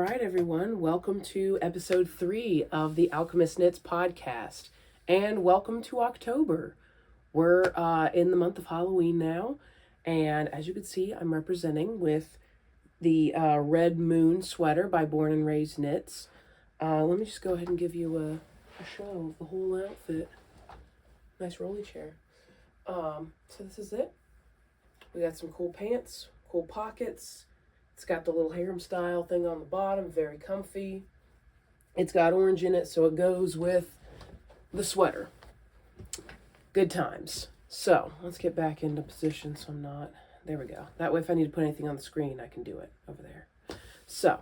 right, everyone. Welcome to episode 3 of the Alchemist Knits podcast. And welcome to October. We're in the month of Halloween now. And as you can see, I'm representing with the Red Moon sweater by Born and Raised Knits. Let me just go ahead and give you a show of the whole outfit. Nice rolly chair. So this is it. We got some cool pants, cool pockets. It's got the little harem style thing on the bottom, very comfy. It's got orange in it, so it goes with the sweater. Good times. So let's get back into position so I'm not, there we go. That way if I need to put anything on the screen, I can do it over there. So,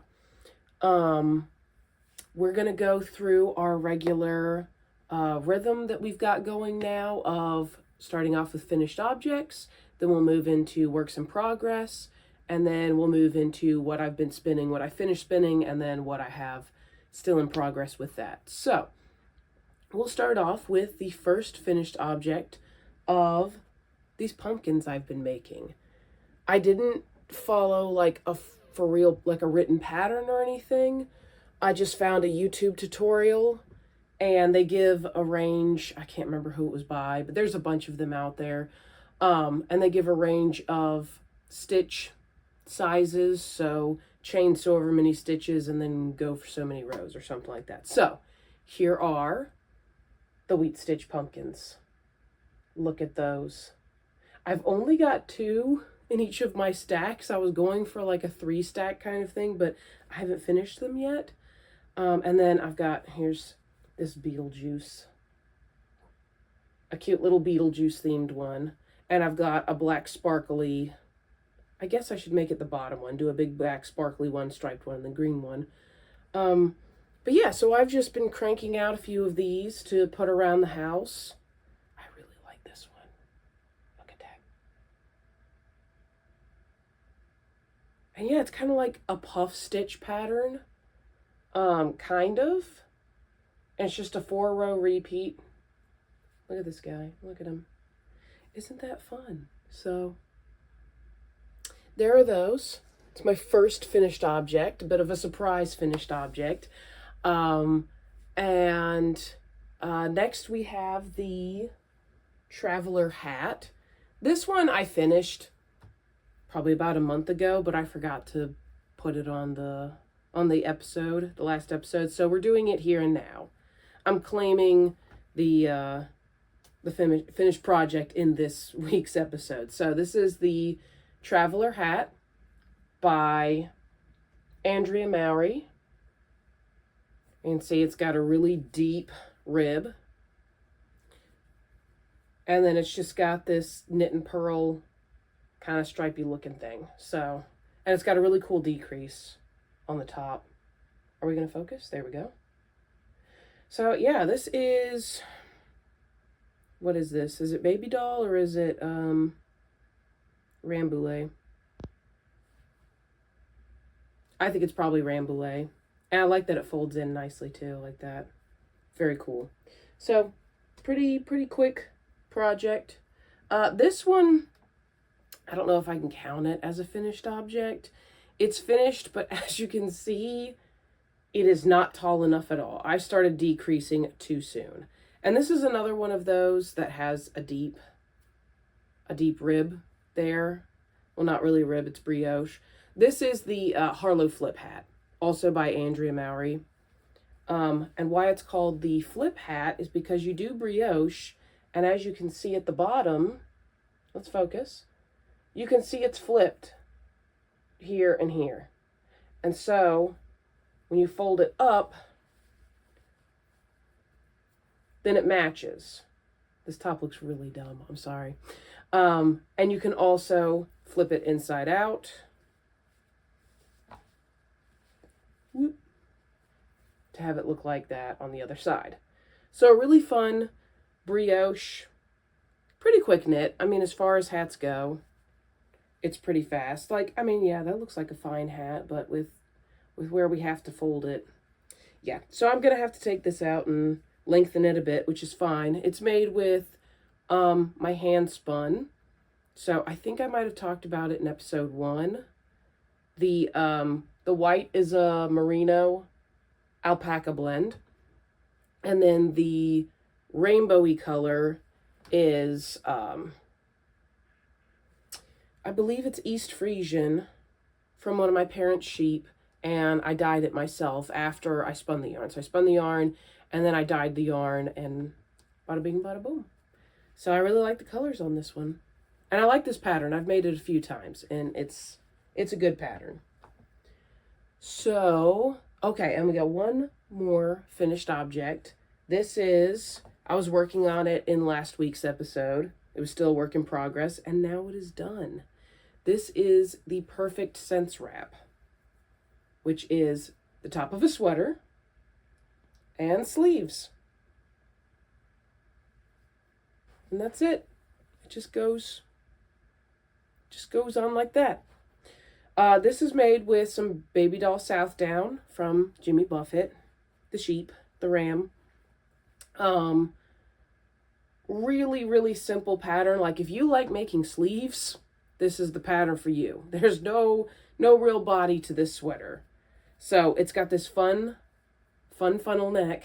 we're gonna go through our regular rhythm that we've got going now of starting off with finished objects, then we'll move into works in progress, and then we'll move into what I've been spinning, what I finished spinning, and then what I have still in progress with that. So we'll start off with the first finished object of these pumpkins I've been making. I didn't follow like a for real, like a written pattern or anything. I just found a YouTube tutorial and they give a range. I can't remember who it was by, but there's a bunch of them out there. And they give a range of stitch sizes, so chain so over many stitches and then go for so many rows or something like that. So here are the wheat stitch pumpkins. Look at those. I've only got 2 in each of my stacks. I was going for like a 3 stack kind of thing, but I haven't finished them yet. And then I've got, here's this Beetlejuice, a cute little Beetlejuice themed one. And I've got a black sparkly, I guess I should make it the bottom one, do a big black sparkly one, striped one, and the green one. But yeah, so I've just been cranking out a few of these to put around the house. I really like this one. Look at that. And yeah, it's kind of like a puff stitch pattern, kind of. And it's just a 4-row repeat. Look at this guy. Look at him. Isn't that fun? So there are those. It's my first finished object, a bit of a surprise finished object. Next we have the traveler hat. This one I finished probably about a month ago, but I forgot to put it on the episode, the last episode. So we're doing it here and now. I'm claiming the finished project in this week's episode. So this is the Traveler Hat by Andrea Mowry. You can see it's got a really deep rib. And then it's just got this knit and purl kind of stripy looking thing. So, and it's got a really cool decrease on the top. Are we going to focus? There we go. So yeah, this is, what is this? Is it Baby Doll or is it Rambouillet? I think it's probably Rambouillet. And I like that it folds in nicely too, like that. Very cool. So pretty quick project. This one, I don't know if I can count it as a finished object. It's finished, but as you can see, it is not tall enough at all. I started decreasing too soon. And this is another one of those that has a deep rib there. Well, not really rib, it's brioche. This is the Harlow Flip Hat, also by Andrea Mowry. And why it's called the Flip Hat is because you do brioche, and as you can see at the bottom, let's focus, you can see it's flipped here and here. And so when you fold it up, then it matches. This top looks really dumb, I'm sorry. And you can also flip it inside out. Whoop, to have it look like that on the other side. So a really fun brioche, pretty quick knit. I mean, as far as hats go, it's pretty fast. Like, I mean, yeah, that looks like a fine hat, but with where we have to fold it. Yeah, so I'm going to have to take this out and lengthen it a bit, which is fine. It's made with my Handspun. So I think I might have talked about it in episode 1. The The white is a merino alpaca blend. And then the rainbowy color is, I believe it's East Frisian from one of my parents' sheep. And I dyed it myself after I spun the yarn. So I spun the yarn and then I dyed the yarn and bada bing, bada boom. So I really like the colors on this one. And I like this pattern. I've made it a few times and it's a good pattern. So, okay, and we got one more finished object. This is, I was working on it in last week's episode. It was still a work in progress and now it is done. This is the Perfect Sense Wrap, which is the top of a sweater and sleeves. And that's it. It just goes on like that. This is made with some Baby Doll South Down from Jimmy Buffett, the sheep, the ram. Really, really simple pattern. Like if you like making sleeves, this is the pattern for you. There's no real body to this sweater. So it's got this fun funnel neck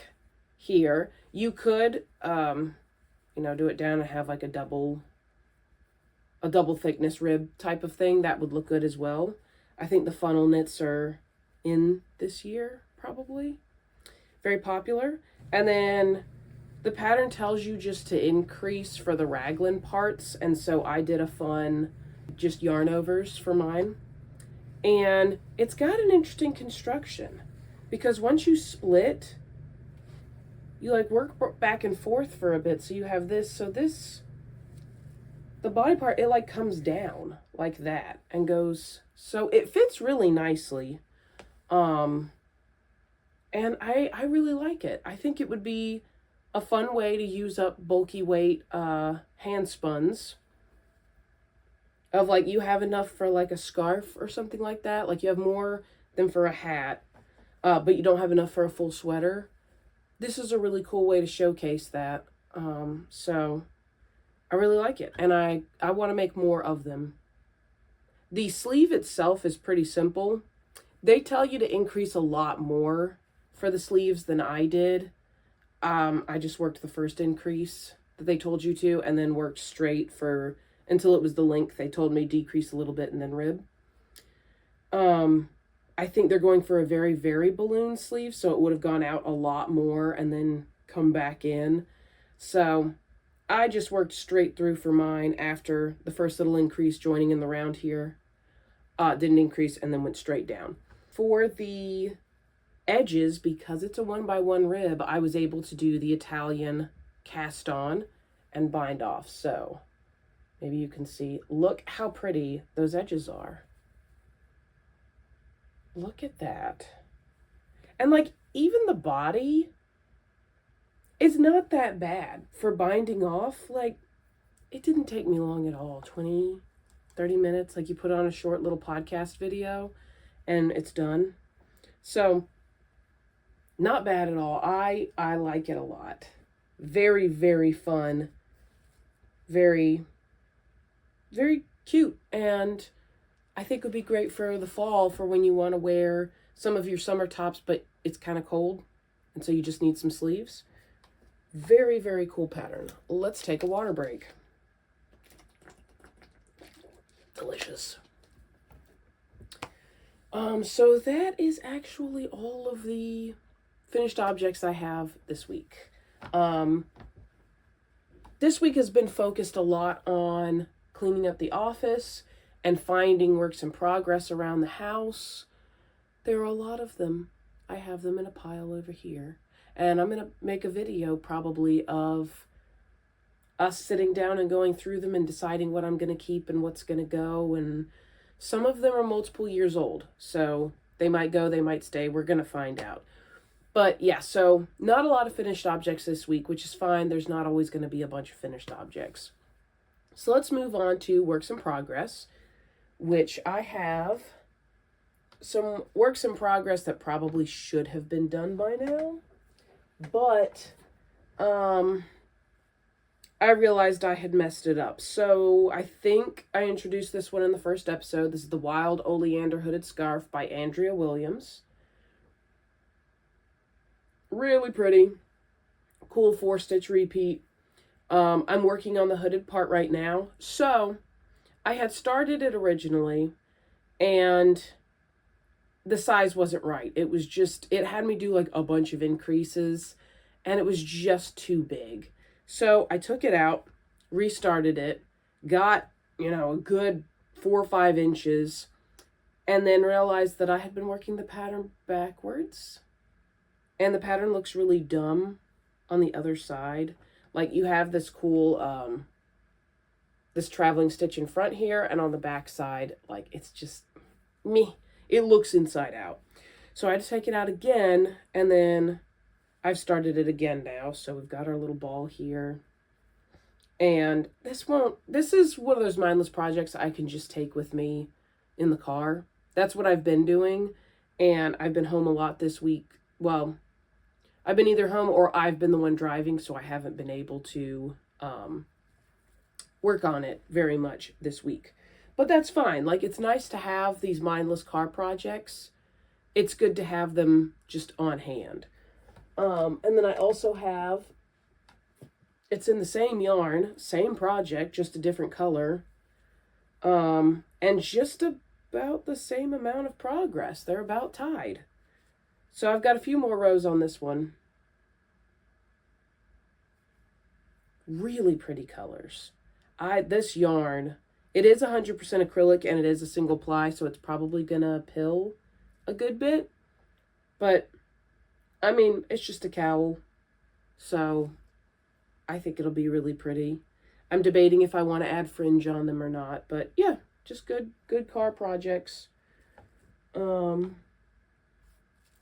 here. You could, do it down and have like a double thickness rib type of thing. That would look good as well. I think the funnel knits are in this year, probably. Very popular. And then the pattern tells you just to increase for the raglan parts. And so I did a fun just yarn overs for mine. And it's got an interesting construction because once you split, you like work back and forth for a bit. So you have this, the body part, it like comes down like that and goes, so it fits really nicely. And I really like it. I think it would be a fun way to use up bulky weight hand spuns. Of like you have enough for like a scarf or something like that. Like you have more than for a hat, but you don't have enough for a full sweater. This is a really cool way to showcase that. So I really like it. And I want to make more of them. The sleeve itself is pretty simple. They tell you to increase a lot more for the sleeves than I did. I just worked the first increase that they told you to and then worked straight until it was the length. They told me decrease a little bit and then rib. I think they're going for a very, very balloon sleeve, so it would have gone out a lot more and then come back in. So I just worked straight through for mine after the first little increase joining in the round here. Didn't increase and then went straight down. For the edges, because it's a 1x1 rib, I was able to do the Italian cast on and bind off. So maybe you can see, look how pretty those edges are. Look at that. And like even the body is not that bad for binding off. Like it didn't take me long at all. 20, 30 minutes. Like you put on a short little podcast video and it's done. So not bad at all. I like it a lot. Very, very fun. Very, very cute. And I think would be great for the fall for when you want to wear some of your summer tops, but it's kind of cold. And so you just need some sleeves. Very, very cool pattern. Let's take a water break. Delicious. So that is actually all of the finished objects I have this week. This week has been focused a lot on cleaning up the office and finding works in progress around the house. There are a lot of them. I have them in a pile over here. And I'm going to make a video probably of us sitting down and going through them and deciding what I'm going to keep and what's going to go. And some of them are multiple years old. So they might go, they might stay. We're going to find out. But yeah, so not a lot of finished objects this week, which is fine. There's not always going to be a bunch of finished objects. So let's move on to works in progress, which I have some works in progress that probably should have been done by now. But I realized I had messed it up. So I think I introduced this one in the first episode. This is the Wild Oleander Hooded Scarf by Andrea Williams. Really pretty. Cool 4-stitch repeat. I'm working on the hooded part right now. So I had started it originally and the size wasn't right. It was just, it had me do like a bunch of increases and it was just too big. So I took it out, restarted it, got, a good 4 or 5 inches, and then realized that I had been working the pattern backwards. And the pattern looks really dumb on the other side. Like you have this cool, this traveling stitch in front here, and on the back side, like it's just me. It looks inside out. So I had to take it out again, and then I've started it again now. So we've got our little ball here. And this is one of those mindless projects I can just take with me in the car. That's what I've been doing. And I've been home a lot this week. Well, I've been either home or I've been the one driving, so I haven't been able to work on it very much this week. But that's fine. Like, it's nice to have these mindless car projects. It's good to have them just on hand. And then I also have, it's in the same yarn, same project, just a different color. And just about the same amount of progress. They're about tied. So I've got a few more rows on this one. Really pretty colors. This yarn, it is 100% acrylic and it is a single ply, so it's probably gonna pill a good bit. But, I mean, it's just a cowl. So, I think it'll be really pretty. I'm debating if I want to add fringe on them or not. But, yeah, just good car projects.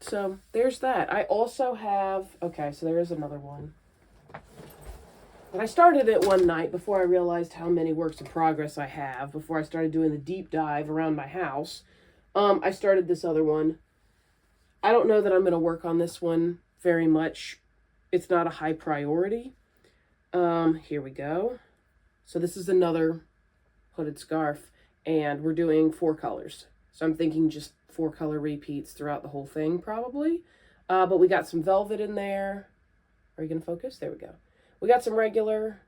So there's that. I also have, okay, so there is another one. But I started it one night before I realized how many works in progress I have, before I started doing the deep dive around my house. I started this other one. I don't know that I'm going to work on this one very much. It's not a high priority. Here we go. So this is another hooded scarf, and we're doing 4 colors. So I'm thinking just 4 color repeats throughout the whole thing, probably. But we got some velvet in there. Are you going to focus? There we go. We got some regular.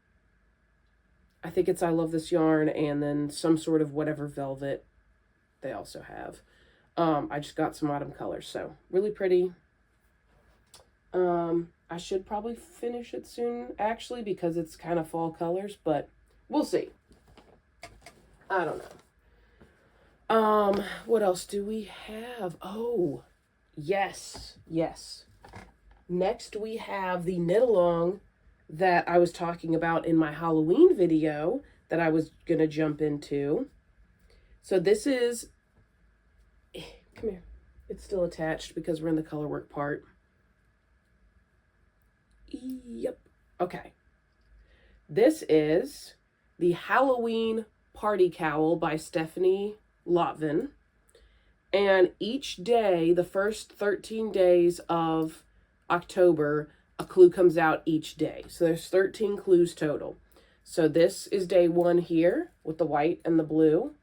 I think it's I Love This Yarn, and then some sort of whatever velvet they also have. I just got some autumn colors, so really pretty. I should probably finish it soon, actually, because it's kind of fall colors, but we'll see. I don't know. What else do we have? Oh, yes. Next, we have the knit along that I was talking about in my Halloween video that I was going to jump into. So this is, come here. It's still attached because we're in the color work part. Yep. Okay. This is the Halloween Party Cowl by Stephanie Lotvin. And each day, the first 13 days of October, a clue comes out each day. So there's 13 clues total. So this is day 1 here with the white and the blue.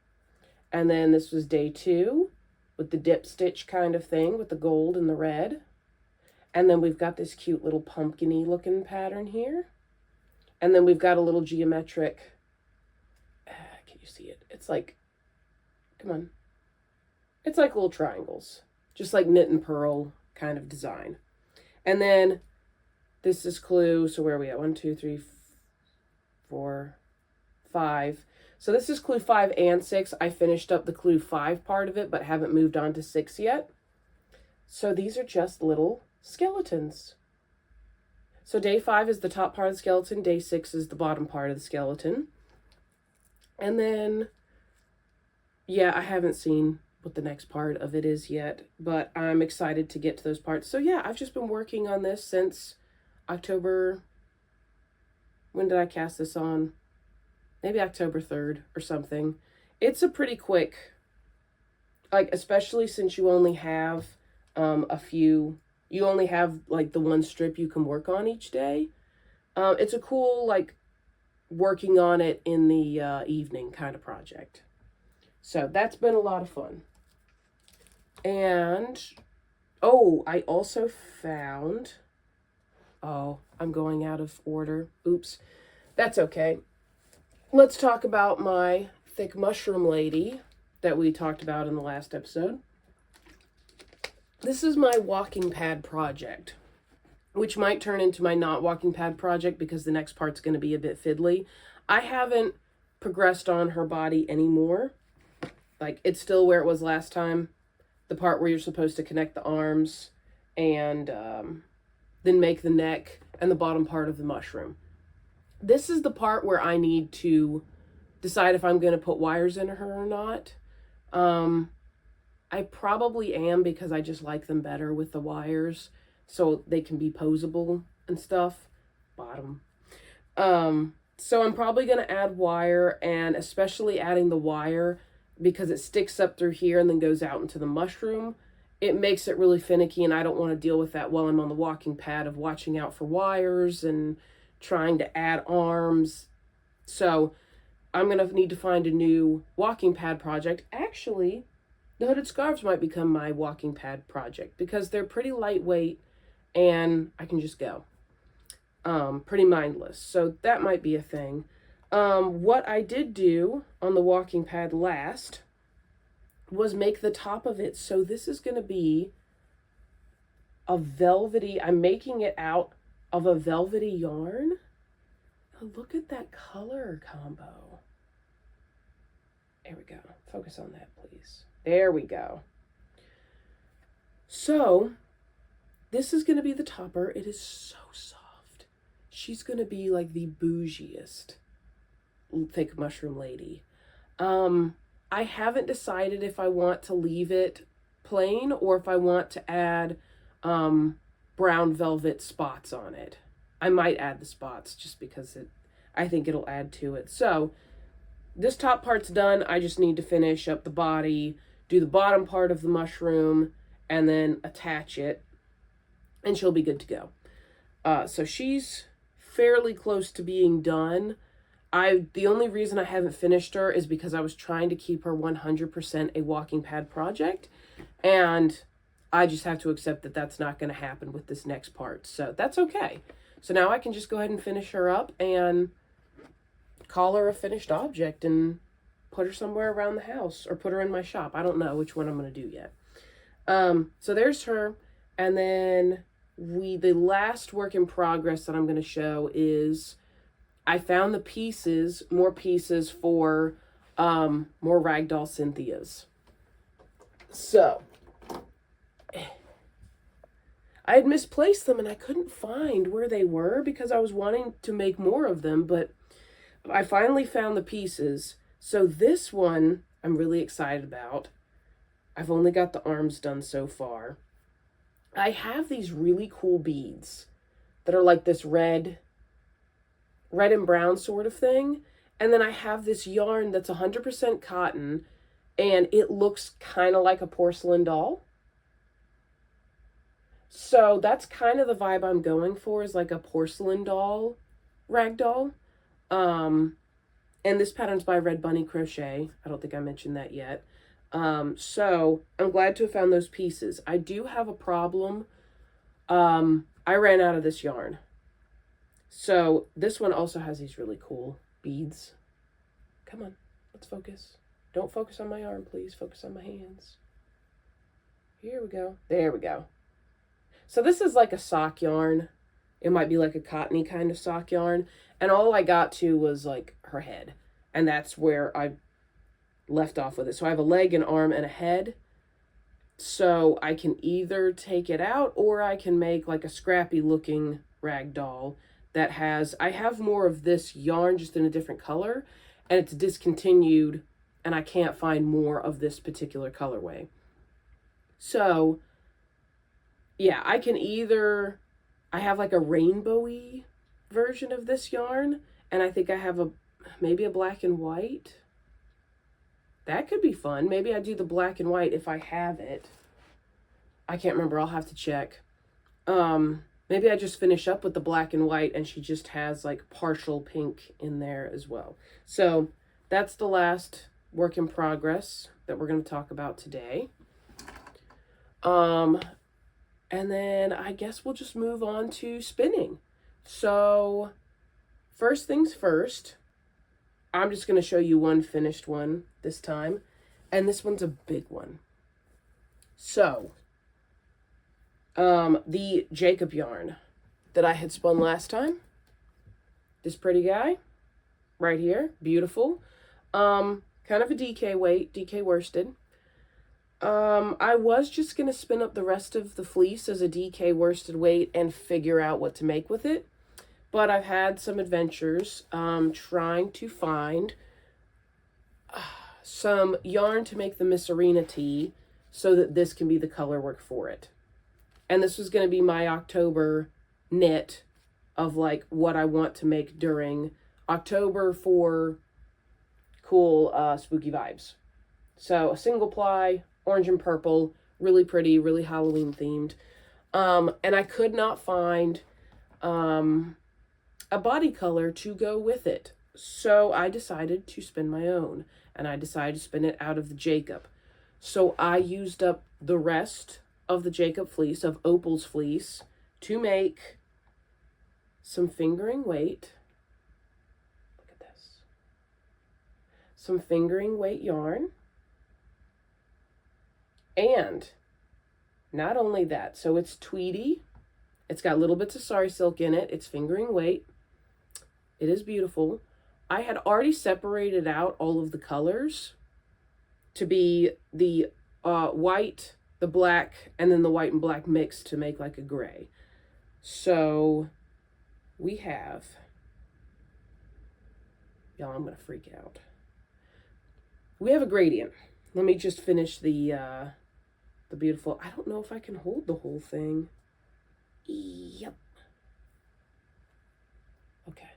And then this was day 2 with the dip stitch kind of thing with the gold and the red. And then we've got this cute little pumpkin-y looking pattern here. And then we've got a little geometric, can you see it? It's like, come on. It's like little triangles, just like knit and purl kind of design. And then this is clue, so where are we at? 1, 2, 3, 4, 5. So this is clue 5 and 6. I finished up the clue 5 part of it, but haven't moved on to 6 yet. So these are just little skeletons. So day 5 is the top part of the skeleton. Day 6 is the bottom part of the skeleton. And then, yeah, I haven't seen what the next part of it is yet, but I'm excited to get to those parts. So yeah, I've just been working on this since October. When did I cast this on? Maybe October 3rd or something. It's a pretty quick, like, especially since you only have you only have like the one strip you can work on each day. It's a cool, like, working on it in the evening kind of project. So that's been a lot of fun. And, oh, I also found, oh, I'm going out of order. Oops. That's okay. Let's talk about my thick mushroom lady that we talked about in the last episode. This is my walking pad project, which might turn into my not walking pad project because the next part's going to be a bit fiddly. I haven't progressed on her body anymore. Like, it's still where it was last time. The part where you're supposed to connect the arms and then make the neck and the bottom part of the mushroom. This is the part where I need to decide if I'm going to put wires in her or not. I probably am because I just like them better with the wires so they can be posable and stuff. Bottom. So I'm probably going to add wire, and especially adding the wire because it sticks up through here and then goes out into the mushroom. It makes it really finicky, and I don't want to deal with that while I'm on the walking pad of watching out for wires and trying to add arms. So I'm going to need to find a new walking pad project. Actually, the hooded scarves might become my walking pad project because they're pretty lightweight and I can just go. Pretty mindless. So that might be a thing. What I did do on the walking pad last was make the top of it. So this is going to be a velvety, I'm making it out of a velvety yarn. Oh, look at that color combo. There we go. Focus on that, please. There we go. So this is going to be the topper. It is so soft. She's going to be like the bougiest thick mushroom lady. I haven't decided if I want to leave it plain or if I want to add brown velvet spots on it. I might add the spots just because I think it'll add to it. So this top part's done. I just need to finish up the body, do the bottom part of the mushroom, and then attach it, and she'll be good to go. So she's fairly close to being done. The only reason I haven't finished her is because I was trying to keep her 100% a walking pad project, and I just have to accept that that's not going to happen with this next part. So that's okay. So now I can just go ahead and finish her up and call her a finished object and put her somewhere around the house or put her in my shop. I don't know which one I'm going to do yet. So there's her. And then the last work in progress that I'm going to show is I found the pieces, more pieces for more Ragdoll Cynthias. So I had misplaced them and I couldn't find where they were because I was wanting to make more of them, but I finally found the pieces. So this one I'm really excited about. I've only got the arms done so far. I have these really cool beads that are like this red and brown sort of thing. And then I have this yarn that's 100% cotton and it looks kind of like a porcelain doll. So that's kind of the vibe I'm going for, is like a porcelain doll ragdoll. And this pattern's by Red Bunny Crochet. I don't think I mentioned that yet. So I'm glad to have found those pieces. I do have a problem. I ran out of this yarn. So this one also has these really cool beads. Come on, let's focus. Don't focus on my arm, please. Focus on my hands. Here we go. There we go. So this is like a sock yarn. It might be like a cottony kind of sock yarn. And all I got to was like her head. And that's where I left off with it. So I have a leg, an arm, and a head. So I can either take it out or I can make like a scrappy looking rag doll that has, I have more of this yarn just in a different color. And it's discontinued and I can't find more of this particular colorway. So yeah, I can either, I have like a rainbowy version of this yarn, and I think I have maybe a black and white. That could be fun. Maybe I do the black and white if I have it. I can't remember. I'll have to check. Maybe I just finish up with the black and white and she just has like partial pink in there as well. So that's the last work in progress that we're going to talk about today. And then I guess we'll just move on to spinning. So first things first, I'm just going to show you one finished one this time. And this one's a big one. So, the Jacob yarn that I had spun last time. This pretty guy right here. Beautiful. Kind of a DK weight, DK worsted. I was just going to spin up the rest of the fleece as a DK worsted weight and figure out what to make with it. But I've had some adventures trying to find some yarn to make the Miss Arena tee so that this can be the color work for it. And this was going to be my October knit of like what I want to make during October for cool spooky vibes. So a single ply, orange and purple, really pretty, really Halloween themed. And I could not find a body color to go with it. So I decided to spin my own, and I decided to spin it out of the Jacob. So I used up the rest of the Jacob fleece, of Opal's fleece, to make some fingering weight. Look at this. Some fingering weight yarn. And not only that, so it's tweedy. It's got little bits of sari silk in it. It's fingering weight. It is beautiful. I had already separated out all of the colors to be the white, the black, and then the white and black mix to make like a gray. So we have, y'all, I'm going to freak out. We have a gradient. Let me just finish the beautiful, I don't know if I can hold the whole thing. Yep. Okay.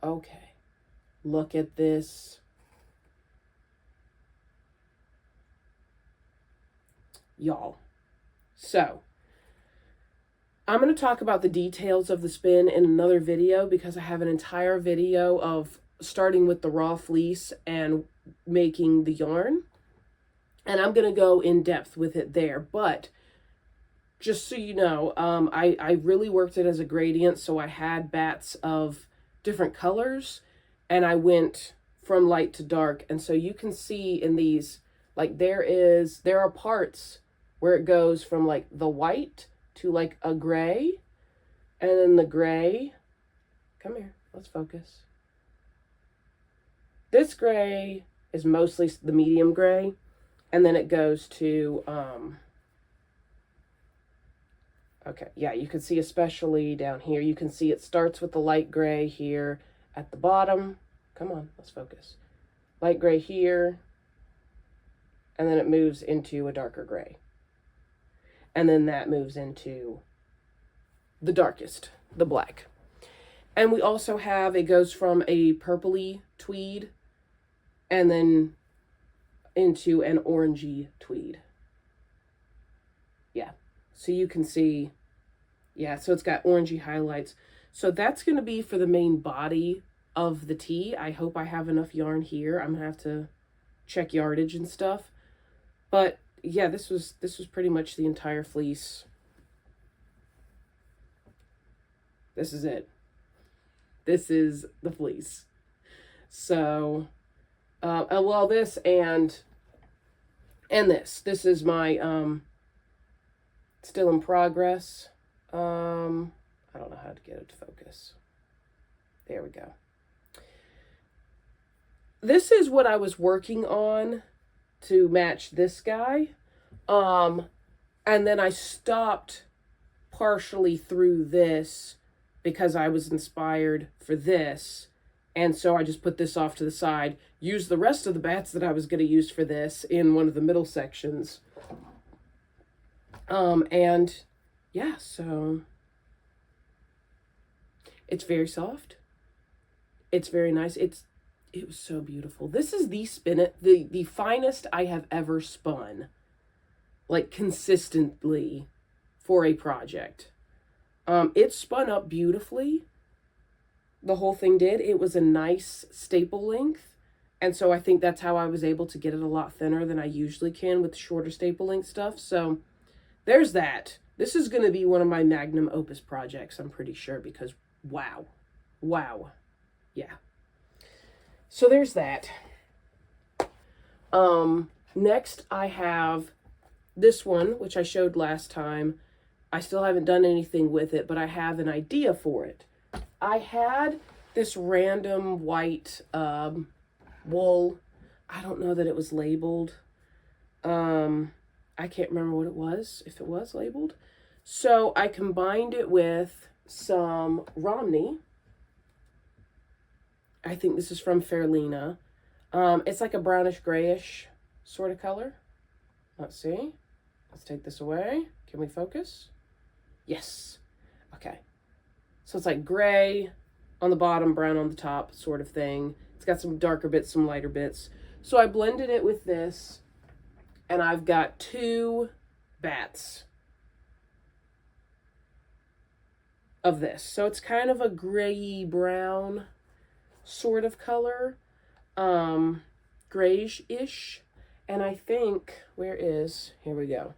Okay. Look at this. Y'all. So, I'm going to talk about the details of the spin in another video because I have an entire video of starting with the raw fleece and making the yarn. And I'm going to go in depth with it there. But just so you know, I really worked it as a gradient. So I had bats of different colors and I went from light to dark. And so you can see in these, like there are parts where it goes from like the white to like a gray, and then the gray, come here, let's focus. This gray is mostly the medium gray, and then it goes to, okay, yeah, you can see especially down here, you can see it starts with the light gray here at the bottom. Come on, let's focus. Light gray here, and then it moves into a darker gray. And then that moves into the darkest, the black. And we also have, it goes from a purpley tweed and then into an orangey tweed. Yeah, so you can see, yeah, so it's got orangey highlights. So that's going to be for the main body of the tee. I hope I have enough yarn here. I'm going to have to check yardage and stuff. But yeah, this was pretty much the entire fleece. This is it. This is the fleece. So, well, this and this. This is my still in progress. I don't know how to get it to focus. There we go. This is what I was working on to match this guy. And then I stopped partially through this because I was inspired for this. And so I just put this off to the side, used the rest of the bats that I was going to use for this in one of the middle sections. And yeah, so it's very soft. It's very nice. It was so beautiful. This is the finest I have ever spun, like consistently for a project. It spun up beautifully. The whole thing did. It was a nice staple length. And so I think that's how I was able to get it a lot thinner than I usually can with shorter staple length stuff. So there's that. This is going to be one of my magnum opus projects, I'm pretty sure, because wow. Wow. Yeah. So there's that. Next I have this one, which I showed last time. I still haven't done anything with it, but I have an idea for it. I had this random white wool. I don't know that it was labeled. I can't remember what it was, if it was labeled. So I combined it with some Romney. I think this is from Fairlina. It's like a brownish grayish sort of color. Let's see. Let's take this away. Can we focus? Yes. Okay. So it's like gray on the bottom, brown on the top sort of thing. It's got some darker bits, some lighter bits. So I blended it with this, and I've got 2 bats of this. So it's kind of a gray brown sort of color, grayish-ish. And I think, here we go.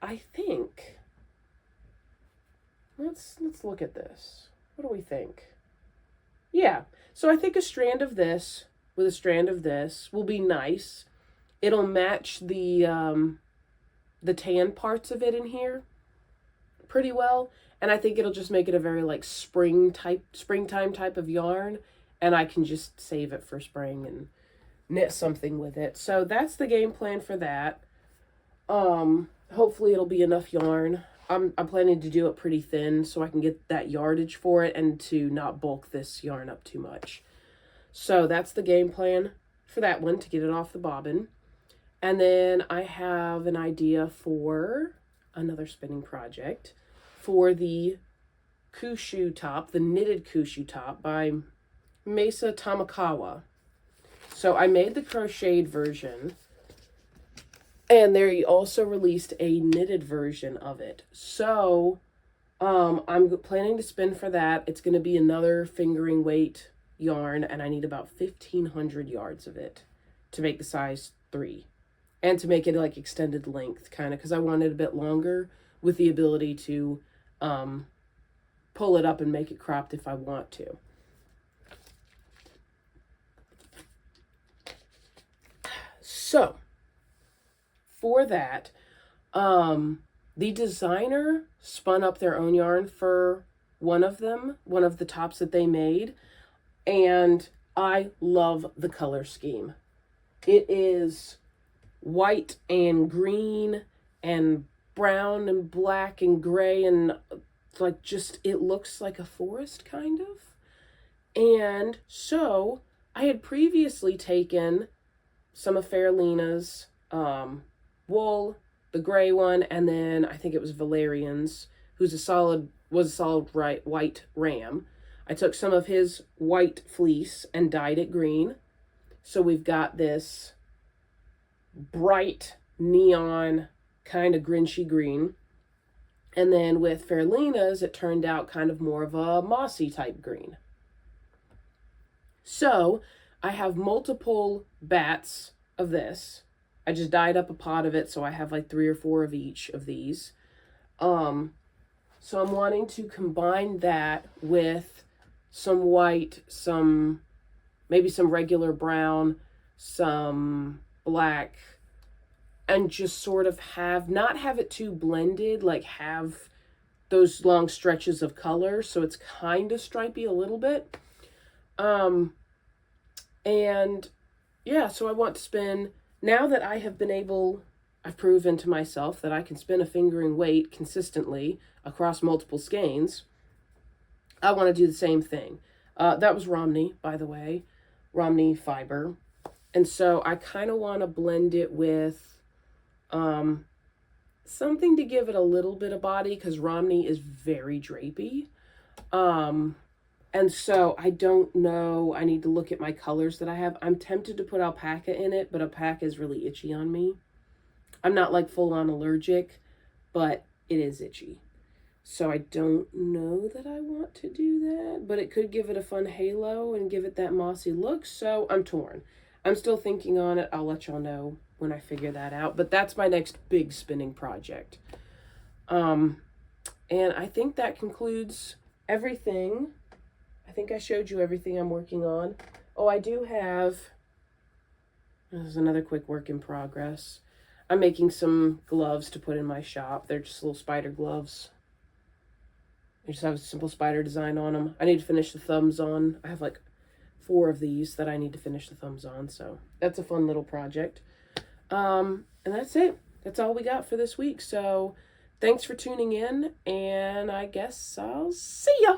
I think, let's look at this. What do we think? Yeah, so I think a strand of this with a strand of this will be nice. It'll match the tan parts of it in here pretty well. And I think it'll just make it a very like springtime type of yarn. And I can just save it for spring and knit something with it. So that's the game plan for that. Hopefully it'll be enough yarn. I'm planning to do it pretty thin so I can get that yardage for it and to not bulk this yarn up too much. So that's the game plan for that one, to get it off the bobbin. And then I have an idea for another spinning project for the Kushu top, the knitted Kushu top by Mesa Tamakawa. So I made the crocheted version, and they also released a knitted version of it. So I'm planning to spin for that. It's going to be another fingering weight yarn, and I need about 1,500 yards of it to make the size 3. And to make it like extended length, kind of, because I want it a bit longer with the ability to pull it up and make it cropped if I want to. So, for that, the designer spun up their own yarn for one of the tops that they made, and I love the color scheme. It is white and green and brown and black and gray, and like just, it looks like a forest kind of. And so I had previously taken some of Fairlina's wool, the gray one, and then I think it was Valerian's, was a solid white ram. I took some of his white fleece and dyed it green. So we've got this bright neon kind of grinchy green. And then with Fairlina's, it turned out kind of more of a mossy type green. So I have multiple bats of this. I just dyed up a pot of it, so I have like 3 or 4 of each of these. So I'm wanting to combine that with some white, maybe some regular brown, some black, and just sort of not have it too blended, like have those long stretches of color, so it's kind of stripy a little bit. And yeah, so I want to spin, now that I've proven to myself that I can spin a fingering weight consistently across multiple skeins, I want to do the same thing. That was Romney, by the way, Romney fiber. And so I kind of want to blend it with something to give it a little bit of body, because Romney is very drapey. And so I don't know, I need to look at my colors that I have. I'm tempted to put alpaca in it, but alpaca is really itchy on me. I'm not like full on allergic, but it is itchy. So I don't know that I want to do that, but it could give it a fun halo and give it that mossy look. So I'm torn. I'm still thinking on it. I'll let y'all know when I figure that out. But that's my next big spinning project. And I think that concludes everything. I think I showed you everything I'm working on. Oh, I do have, this is another quick work in progress. I'm making some gloves to put in my shop. They're just little spider gloves. They just have a simple spider design on them. I need to finish the thumbs on. I have like 4 of these that I need to finish the thumbs on. So that's a fun little project. And that's it. That's all we got for this week. So thanks for tuning in, and I guess I'll see ya.